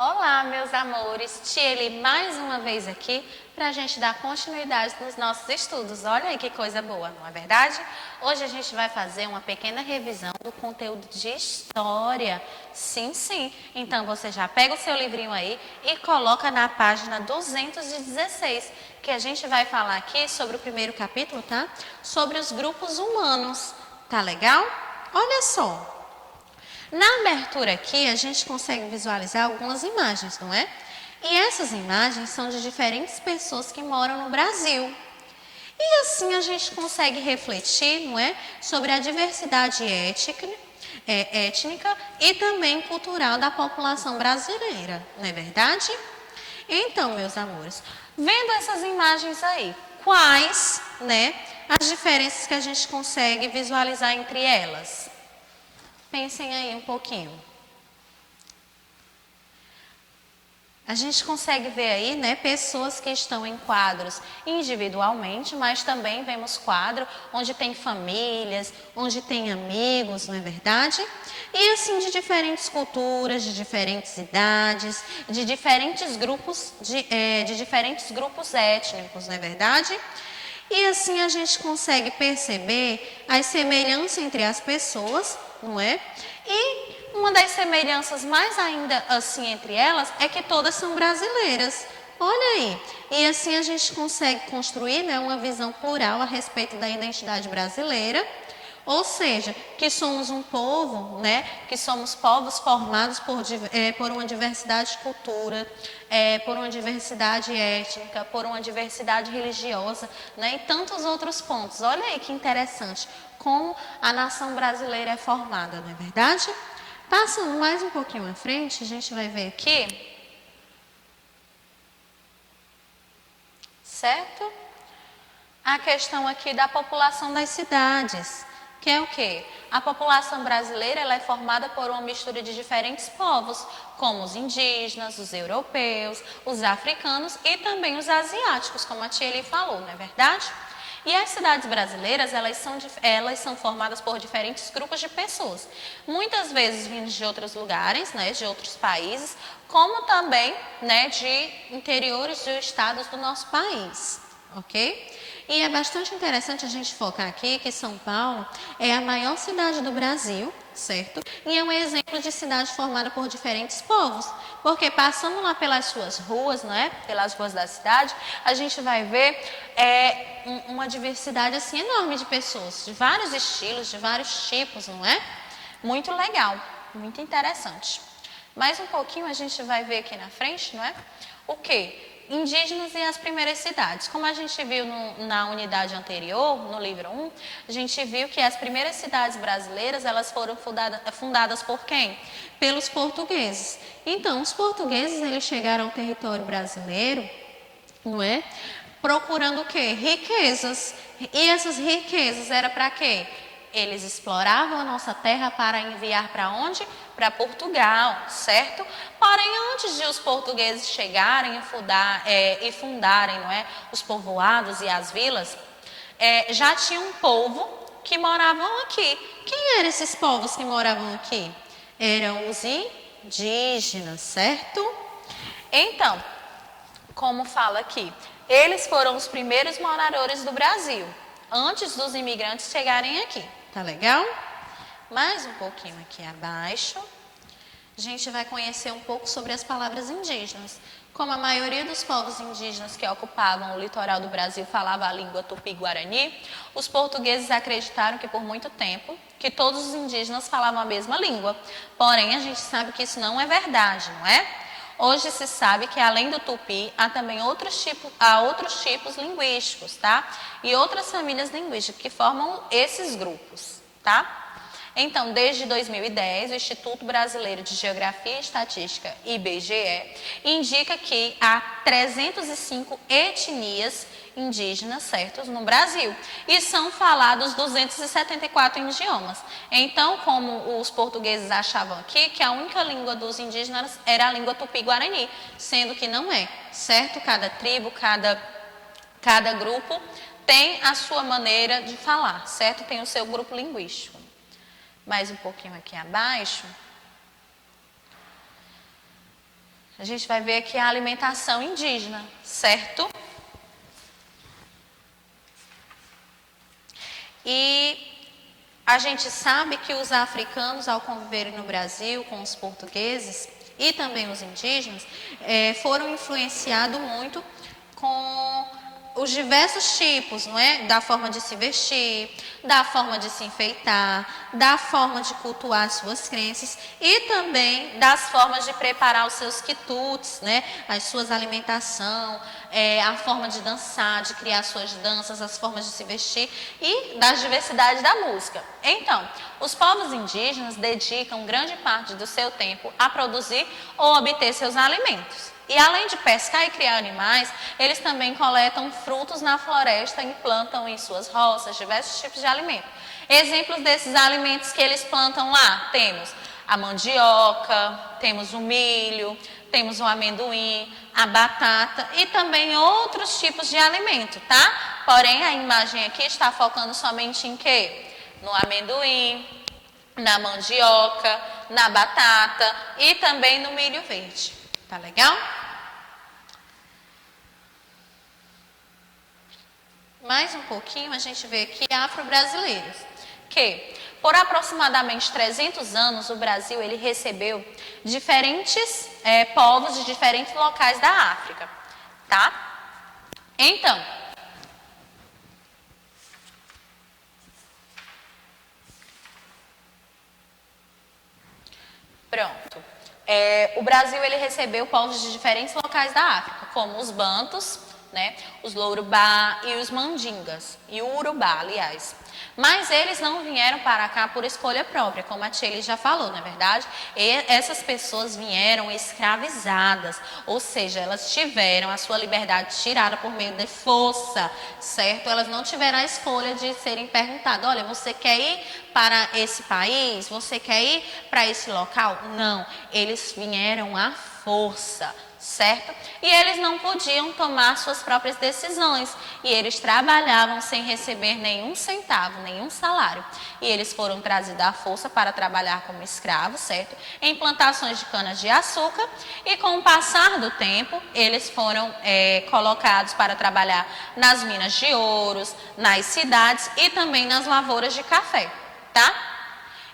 Olá, meus amores, Tiele mais uma vez aqui para a gente dar continuidade nos nossos estudos. Olha aí que coisa boa, não é verdade? Hoje a gente vai fazer uma pequena revisão do conteúdo de história. Sim, sim. Então você já pega o seu livrinho aí e coloca na página 216, que a gente vai falar aqui sobre o primeiro capítulo, tá? Sobre os grupos humanos. Tá legal? Olha só. Na abertura aqui, a gente consegue visualizar algumas imagens, não é? E essas imagens são de diferentes pessoas que moram no Brasil. E assim a gente consegue refletir, não é? Sobre a diversidade étnica e também cultural da população brasileira, não é verdade? Então, meus amores, vendo essas imagens aí, quais, né, as diferenças que a gente consegue visualizar entre elas? Pensem aí um pouquinho. A gente consegue ver aí, né, pessoas que estão em quadros individualmente, mas também vemos quadro onde tem famílias, onde tem amigos, não é verdade? E assim de diferentes culturas, de diferentes idades, de diferentes grupos, de diferentes grupos étnicos, não é verdade? E assim a gente consegue perceber as semelhanças entre as pessoas, não é? E uma das semelhanças mais ainda assim entre elas é que todas são brasileiras. Olha aí. E assim a gente consegue construir, né, uma visão plural a respeito da identidade brasileira. Ou seja, que somos um povo, né, que somos povos formados por uma diversidade de cultura, por uma diversidade étnica, por uma diversidade religiosa, né, e tantos outros pontos. Olha aí que interessante, como a nação brasileira é formada, não é verdade? Passando mais um pouquinho à frente, a gente vai ver aqui, certo? A questão aqui da população das cidades. Que é o quê? A população brasileira ela é formada por uma mistura de diferentes povos, como os indígenas, os europeus, os africanos e também os asiáticos, como a Tieli falou, não é verdade? E as cidades brasileiras, elas são formadas por diferentes grupos de pessoas, muitas vezes vindos de outros lugares, né, de outros países, como também, né, de interiores de estados do nosso país, ok? E é bastante interessante a gente focar aqui que São Paulo é a maior cidade do Brasil, certo? E é um exemplo de cidade formada por diferentes povos, porque passando lá pelas suas ruas, não é? Pelas ruas da cidade, a gente vai ver uma diversidade assim enorme de pessoas, de vários estilos, de vários tipos, não é? Muito legal, muito interessante. Mais um pouquinho a gente vai ver aqui na frente, não é? O quê? Indígenas e as primeiras cidades. Como a gente viu na unidade anterior, no livro 1, a gente viu que as primeiras cidades brasileiras, elas foram fundadas por quem? Pelos portugueses. Então, os portugueses, eles chegaram ao território brasileiro, não é? Procurando o quê? Riquezas. E essas riquezas era para quê? Eles exploravam a nossa terra para enviar para onde? Para Portugal, certo? Porém, antes de os portugueses chegarem e fundarem, não é, os povoados e as vilas, já tinha um povo que moravam aqui. Quem eram esses povos que moravam aqui? Eram os indígenas, certo? Então, como fala aqui, eles foram os primeiros moradores do Brasil, antes dos imigrantes chegarem aqui. Tá legal? Mais um pouquinho aqui abaixo, a gente vai conhecer um pouco sobre as palavras indígenas. Como a maioria dos povos indígenas que ocupavam o litoral do Brasil falava a língua tupi-guarani, os portugueses acreditaram que por muito tempo que todos os indígenas falavam a mesma língua. Porém, a gente sabe que isso não é verdade, não é? Hoje se sabe que além do tupi, há também outros tipos linguísticos, tá? E outras famílias linguísticas que formam esses grupos, tá? Então, desde 2010, o Instituto Brasileiro de Geografia e Estatística, IBGE, indica que há 305 etnias indígenas, certos, no Brasil. E são falados 274 idiomas. Então, como os portugueses achavam aqui, que a única língua dos indígenas era a língua tupi-guarani, sendo que não é, certo? Cada tribo, cada grupo tem a sua maneira de falar, certo? Tem o seu grupo linguístico. Mais um pouquinho aqui abaixo, A gente vai ver aqui a alimentação indígena, certo? E a gente sabe que os africanos, ao conviverem no Brasil com os portugueses e também os indígenas, foram influenciados muito com os diversos tipos, não é? Da forma de se vestir, da forma de se enfeitar, da forma de cultuar as suas crenças e também das formas de preparar os seus quitutes, né? As suas alimentação, a forma de dançar, de criar suas danças, as formas de se vestir e das diversidades da música. Então, os povos indígenas dedicam grande parte do seu tempo a produzir ou obter seus alimentos. E além de pescar e criar animais, eles também coletam frutos na floresta e plantam em suas roças diversos tipos de alimento. Exemplos desses alimentos que eles plantam lá, temos a mandioca, temos o milho, temos o amendoim, a batata e também outros tipos de alimento, tá? Porém, a imagem aqui está focando somente em quê? No amendoim, na mandioca, na batata e também no milho verde. Tá legal? Mais um pouquinho a gente vê aqui afro-brasileiros, que por aproximadamente 300 anos o Brasil ele recebeu diferentes povos de diferentes locais da África, tá? Então, pronto. O Brasil ele recebeu povos de diferentes locais da África, como os bantus, né, os Lorubá e os Mandingas, e o Urubá, aliás. Mas eles não vieram para cá por escolha própria, como a Tcheli já falou, não é verdade? E essas pessoas vieram escravizadas, ou seja, elas tiveram a sua liberdade tirada por meio de força, certo? Elas não tiveram a escolha de serem perguntadas, olha, você quer ir para esse país? Você quer ir para esse local? Não, eles vieram à força, certo? E eles não podiam tomar suas próprias decisões e eles trabalhavam sem receber nenhum centavo, nenhum salário. E eles foram trazidos à força para trabalhar como escravos, certo? Em plantações de cana-de-açúcar e com o passar do tempo, eles foram colocados para trabalhar nas minas de ouros, nas cidades e também nas lavouras de café, tá?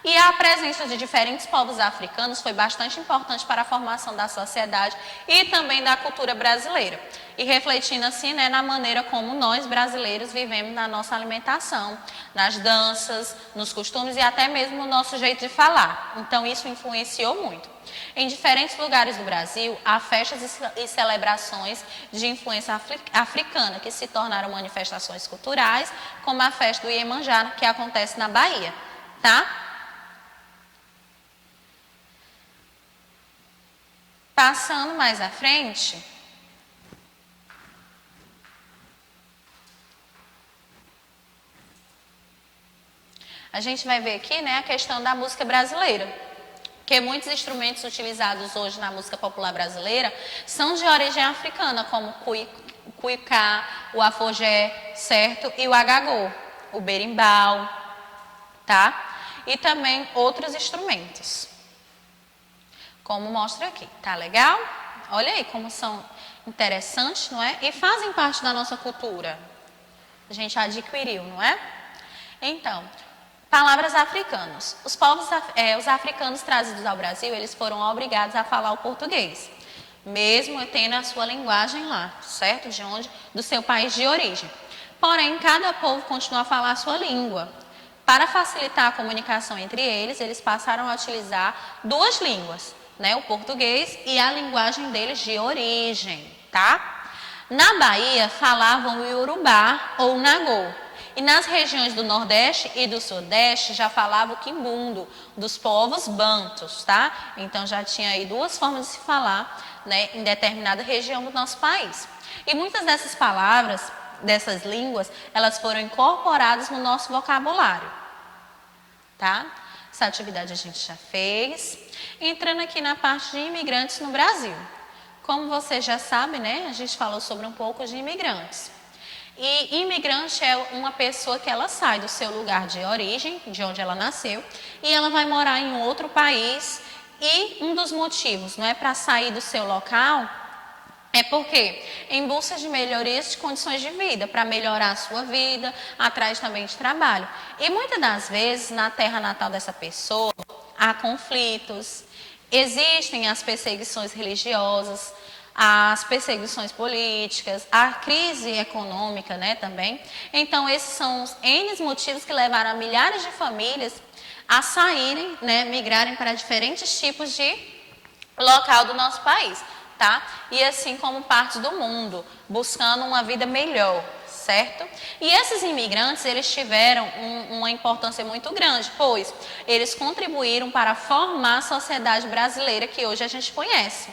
E a presença de diferentes povos africanos foi bastante importante para a formação da sociedade e também da cultura brasileira. E refletindo assim, né, na maneira como nós brasileiros vivemos na nossa alimentação, nas danças, nos costumes e até mesmo no nosso jeito de falar. Então isso influenciou muito. Em diferentes lugares do Brasil, há festas e celebrações de influência africana que se tornaram manifestações culturais, como a festa do Iemanjá, que acontece na Bahia, tá? Passando mais à frente, a gente vai ver aqui, né, a questão da música brasileira, que muitos instrumentos utilizados hoje na música popular brasileira são de origem africana, como o cuicá, o aforré, certo? E o agagô, o berimbau, tá? E também outros instrumentos. Como mostra aqui, tá legal? Olha aí como são interessantes, não é? E fazem parte da nossa cultura. A gente adquiriu, não é? Então, palavras africanas. Os africanos trazidos ao Brasil, eles foram obrigados a falar o português, mesmo tendo a sua linguagem lá, certo? Do seu país de origem. Porém, cada povo continua a falar a sua língua. Para facilitar a comunicação entre eles, eles passaram a utilizar duas línguas, né, o português e a linguagem deles de origem, tá? Na Bahia falavam o iorubá ou o nagô. E nas regiões do Nordeste e do Sudeste já falava o quimbundo, dos povos bantus, tá? Então já tinha aí duas formas de se falar, né, em determinada região do nosso país. E muitas dessas palavras, dessas línguas, elas foram incorporadas no nosso vocabulário, tá? Essa atividade a gente já fez. Entrando aqui na parte de imigrantes no Brasil. Como você já sabe, né, a gente falou sobre um pouco de imigrantes. E imigrante é uma pessoa que ela sai do seu lugar de origem, de onde ela nasceu, e ela vai morar em outro país E um dos motivos, não é, para sair do seu local é porque em busca de melhorias de condições de vida, para melhorar a sua vida, atrás também de trabalho. E muitas das vezes, na terra natal dessa pessoa, há conflitos, existem as perseguições religiosas, as perseguições políticas, a crise econômica, né, também. Então, esses são os N motivos que levaram a milhares de famílias a saírem, né, migrarem para diferentes tipos de local do nosso país, tá? E assim como parte do mundo, buscando uma vida melhor, certo? E esses imigrantes, eles tiveram uma importância muito grande, pois eles contribuíram para formar a sociedade brasileira que hoje a gente conhece,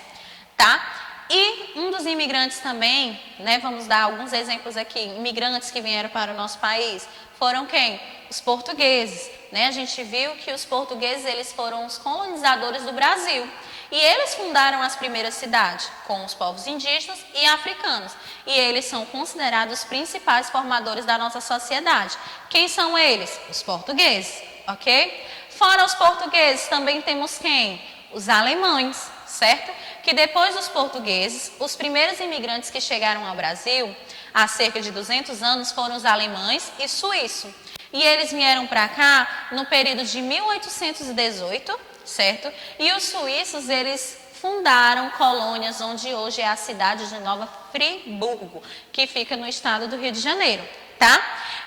tá? E um dos imigrantes também, né, vamos dar alguns exemplos aqui, imigrantes que vieram para o nosso país, foram quem? Os portugueses, né? A gente viu que os portugueses, eles foram os colonizadores do Brasil. E eles fundaram as primeiras cidades com os povos indígenas e africanos. E eles são considerados os principais formadores da nossa sociedade. Quem são eles? Os portugueses, ok? Fora os portugueses, também temos quem? Os alemães, certo? Que depois dos portugueses, os primeiros imigrantes que chegaram ao Brasil, há cerca de 200 anos, foram os alemães e suíços. E eles vieram para cá no período de 1818, certo? E os suíços, eles fundaram colônias onde hoje é a cidade de Nova Friburgo, que fica no estado do Rio de Janeiro, tá?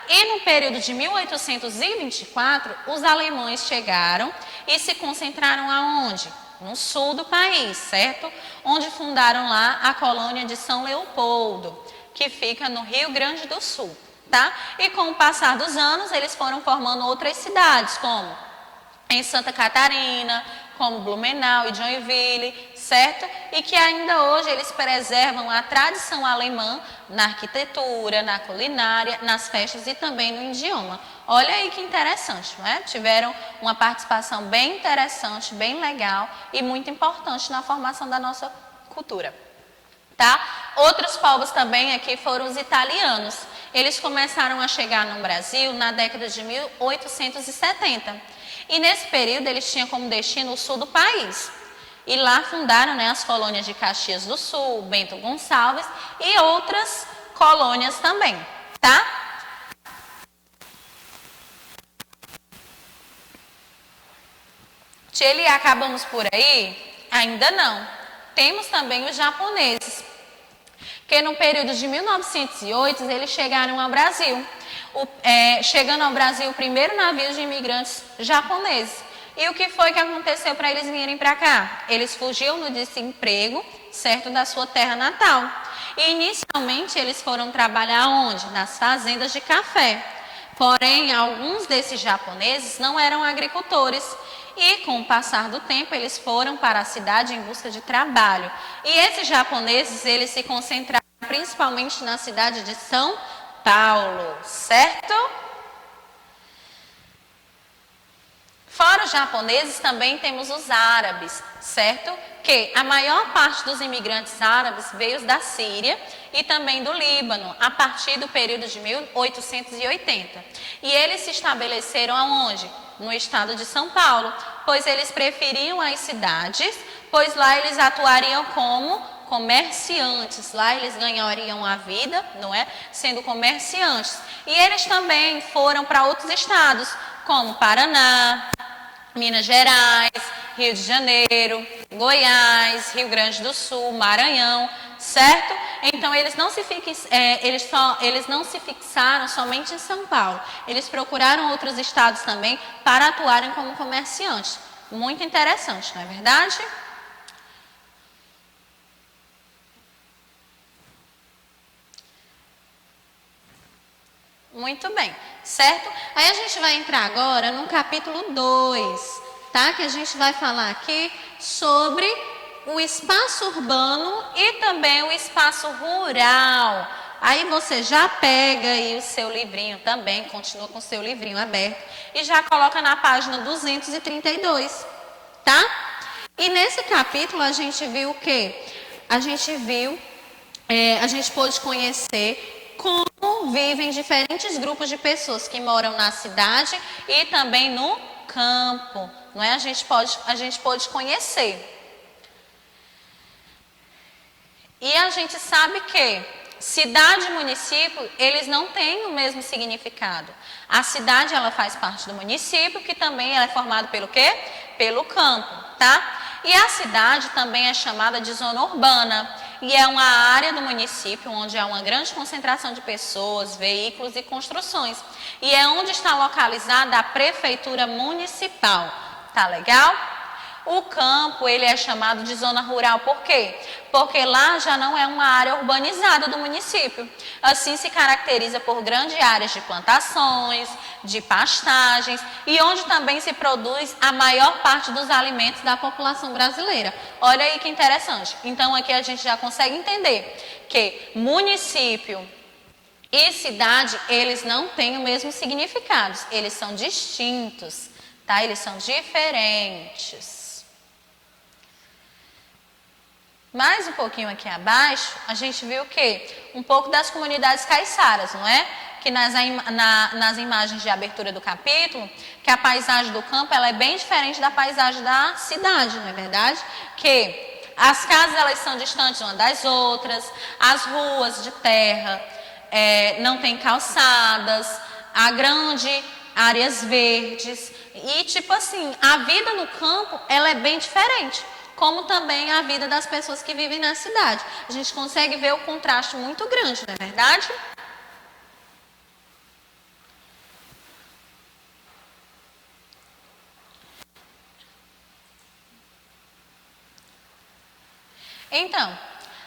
E no período de 1824, os alemães chegaram e se concentraram aonde? No sul do país, certo? Onde fundaram lá a colônia de São Leopoldo, que fica no Rio Grande do Sul, tá? E com o passar dos anos, eles foram formando outras cidades, como em Santa Catarina, como Blumenau e Joinville, certo? E que ainda hoje eles preservam a tradição alemã na arquitetura, na culinária, nas festas e também no idioma. Olha aí que interessante, não é? Tiveram uma participação bem interessante, bem legal e muito importante na formação da nossa cultura, tá? Outros povos também aqui foram os italianos. Eles começaram a chegar no Brasil na década de 1870. E nesse período eles tinham como destino o sul do país. E lá fundaram, né, as colônias de Caxias do Sul, Bento Gonçalves e outras colônias também, tá? Tcheli, acabamos por aí? Ainda não. Temos também os japoneses, que no período de 1908 eles chegaram ao Brasil. Chegando ao Brasil o primeiro navio de imigrantes japoneses. E o que foi que aconteceu para eles virem para cá? Eles fugiam do desemprego, certo, da sua terra natal. E inicialmente eles foram trabalhar onde? Nas fazendas de café. Porém, alguns desses japoneses não eram agricultores. E com o passar do tempo, eles foram para a cidade em busca de trabalho. E esses japoneses, eles se concentraram principalmente na cidade de São Paulo, certo? Fora os japoneses, também temos os árabes, certo? Que a maior parte dos imigrantes árabes veio da Síria e também do Líbano, a partir do período de 1880. E eles se estabeleceram aonde? No estado de São Paulo, pois eles preferiam as cidades, pois lá eles atuariam como comerciantes, lá eles ganhariam a vida, não é? Sendo comerciantes. E eles também foram para outros estados, como Paraná, Minas Gerais, Rio de Janeiro, Goiás, Rio Grande do Sul, Maranhão, certo? Então eles não se fixaram somente em São Paulo. Eles procuraram outros estados também para atuarem como comerciantes. Muito interessante, não é verdade? Muito bem, certo? Aí a gente vai entrar agora no capítulo 2, tá? Que a gente vai falar aqui sobre o espaço urbano e também o espaço rural. Aí você já pega aí o seu livrinho também, continua com o seu livrinho aberto e já coloca na página 232, tá? E nesse capítulo a gente viu o quê? A gente pôde conhecer como vivem diferentes grupos de pessoas que moram na cidade e também no campo, não é? A gente pode conhecer. E a gente sabe que cidade e município, eles não têm o mesmo significado. A cidade, ela faz parte do município, que também ela é formado pelo quê? Pelo campo, tá? E a cidade também é chamada de zona urbana, e é uma área do município onde há uma grande concentração de pessoas, veículos e construções. E é onde está localizada a prefeitura municipal, tá legal? O campo, ele é chamado de zona rural, por quê? Porque lá já não é uma área urbanizada do município. Assim, se caracteriza por grandes áreas de plantações, de pastagens e onde também se produz a maior parte dos alimentos da população brasileira. Olha aí que interessante. Então, aqui a gente já consegue entender que município e cidade, eles não têm o mesmo significado. Eles são distintos, tá? Eles são diferentes. Mais um pouquinho aqui abaixo, a gente viu o quê? Um pouco das comunidades caiçaras, não é? Que nas imagens de abertura do capítulo, que a paisagem do campo ela é bem diferente da paisagem da cidade, não é verdade? Que as casas elas são distantes umas das outras, as ruas de terra não tem calçadas, há grandes áreas verdes e tipo assim, a vida no campo ela é bem diferente. Como também a vida das pessoas que vivem na cidade. A gente consegue ver o contraste muito grande, não é verdade? Então,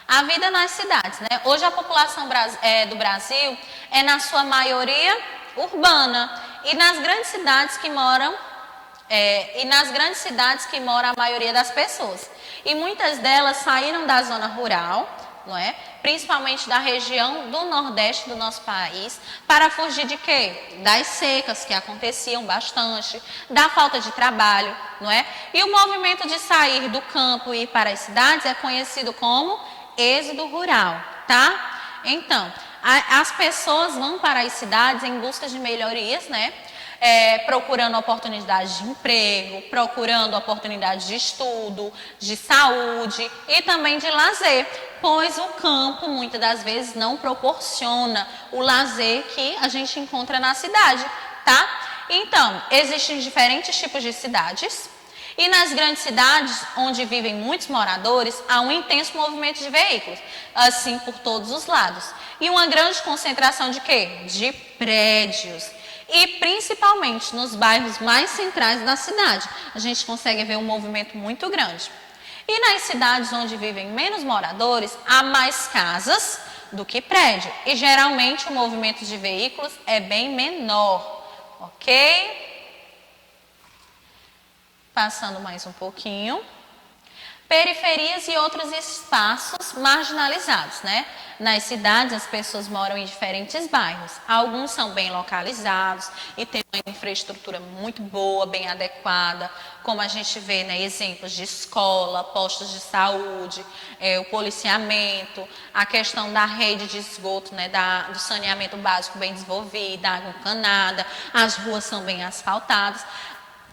a vida nas cidades, né? Hoje a população do Brasil é na sua maioria urbana e nas grandes cidades que moram a maioria das pessoas. E muitas delas saíram da zona rural, não é? Principalmente da região do Nordeste do nosso país, para fugir de quê? Das secas que aconteciam bastante, da falta de trabalho, não é? E o movimento de sair do campo e ir para as cidades é conhecido como êxodo rural, tá? Então, as pessoas vão para as cidades em busca de melhorias, né? Procurando oportunidades de emprego, procurando oportunidades de estudo, de saúde e também de lazer, pois o campo muitas das vezes não proporciona o lazer que a gente encontra na cidade, tá? Então, existem diferentes tipos de cidades e nas grandes cidades, onde vivem muitos moradores, há um intenso movimento de veículos, assim por todos os lados. E uma grande concentração de quê? De prédios. E principalmente nos bairros mais centrais da cidade, a gente consegue ver um movimento muito grande. E nas cidades onde vivem menos moradores, há mais casas do que prédio. E geralmente o movimento de veículos é bem menor, ok? Passando mais um pouquinho. Periferias e outros espaços marginalizados, né? Nas cidades, as pessoas moram em diferentes bairros. Alguns são bem localizados e têm uma infraestrutura muito boa, bem adequada, como a gente vê, né, exemplos de escola, postos de saúde, o policiamento, a questão da rede de esgoto, né, do saneamento básico bem desenvolvida, água encanada, as ruas são bem asfaltadas.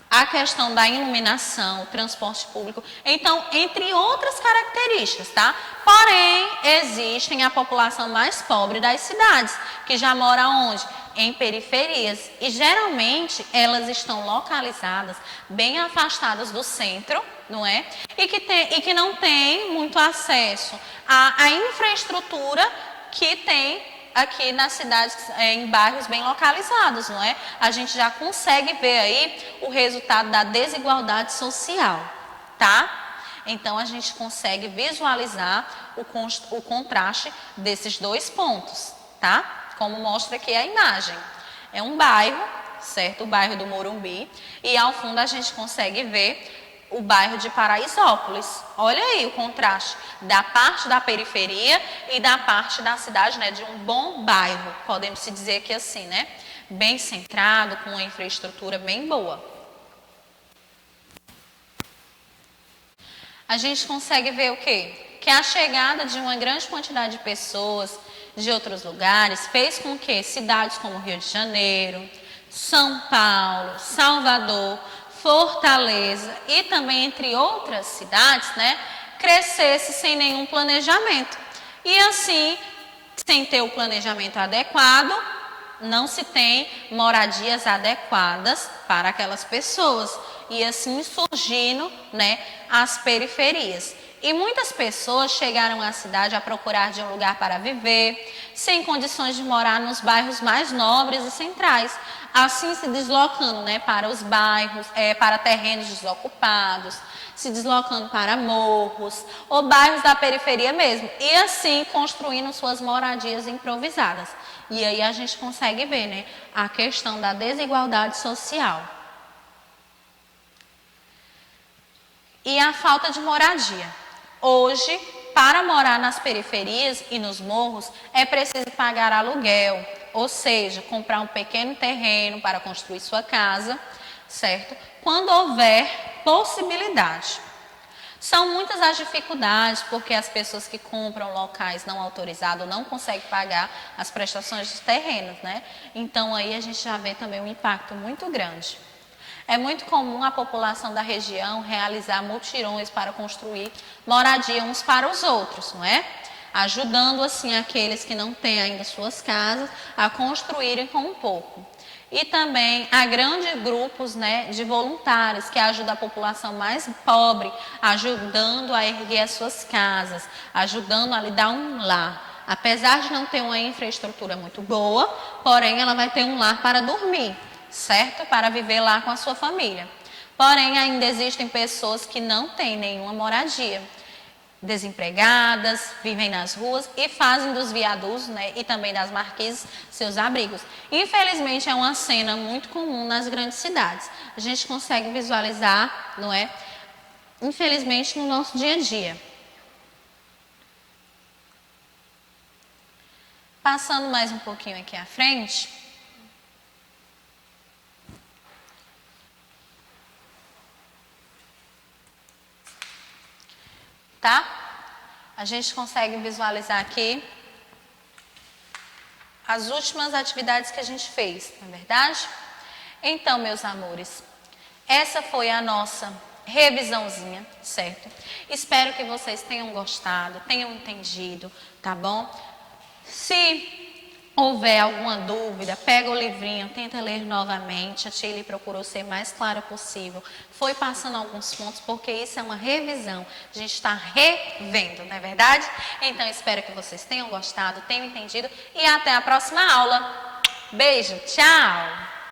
A questão da iluminação, transporte público, então, entre outras características, tá? Porém, existem a população mais pobre das cidades, que já mora onde? Em periferias. E, geralmente, elas estão localizadas bem afastadas do centro, não é? E que não tem muito acesso à infraestrutura que tem aqui nas cidades, em bairros bem localizados, não é? A gente já consegue ver aí o resultado da desigualdade social, tá? Então, a gente consegue visualizar o contraste desses dois pontos, tá? Como mostra aqui a imagem. É um bairro, certo? O bairro do Morumbi, e ao fundo a gente consegue ver o bairro de Paraisópolis. Olha aí o contraste da parte da periferia e da parte da cidade, né, de um bom bairro, podemos se dizer que assim, né, bem centrado, com uma infraestrutura bem boa. A gente consegue ver o quê? Que a chegada de uma grande quantidade de pessoas de outros lugares fez com que cidades como Rio de Janeiro, São Paulo, Salvador Fortaleza e também entre outras cidades, né, crescesse sem nenhum planejamento. E assim, sem ter o planejamento adequado, não se tem moradias adequadas para aquelas pessoas. E assim surgindo, né, as periferias. E muitas pessoas chegaram à cidade a procurar de um lugar para viver, sem condições de morar nos bairros mais nobres e centrais, assim se deslocando, né, para os bairros, para terrenos desocupados, se deslocando para morros ou bairros da periferia mesmo, e assim construindo suas moradias improvisadas. E aí a gente consegue ver, né, a questão da desigualdade social. E a falta de moradia. Hoje, para morar nas periferias e nos morros, é preciso pagar aluguel, ou seja, comprar um pequeno terreno para construir sua casa, certo? Quando houver possibilidade. São muitas as dificuldades, porque as pessoas que compram locais não autorizados não conseguem pagar as prestações dos terrenos, né? Então aí a gente já vê também um impacto muito grande. É muito comum a população da região realizar mutirões para construir moradia uns para os outros, não é? Ajudando assim aqueles que não têm ainda suas casas a construírem com um pouco. E também há grandes grupos, né, de voluntários que ajudam a população mais pobre, ajudando a erguer as suas casas, ajudando a lhe dar um lar. Apesar de não ter uma infraestrutura muito boa, porém ela vai ter um lar para dormir, certo? Para viver lá com a sua família. Porém, ainda existem pessoas que não têm nenhuma moradia, desempregadas, vivem nas ruas e fazem dos viadutos, né, e também das marquises seus abrigos. Infelizmente, é uma cena muito comum nas grandes cidades. A gente consegue visualizar, não é? Infelizmente, no nosso dia a dia. Passando mais um pouquinho aqui à frente. Tá? A gente consegue visualizar aqui as últimas atividades que a gente fez, não é verdade? Então, meus amores, essa foi a nossa revisãozinha, certo? Espero que vocês tenham gostado, tenham entendido, tá bom? Se houver alguma dúvida, pega o livrinho, tenta ler novamente. A Tilly procurou ser mais clara possível. Foi passando alguns pontos, porque isso é uma revisão. A gente está revendo, não é verdade? Então, espero que vocês tenham gostado, tenham entendido. E até a próxima aula. Beijo, tchau!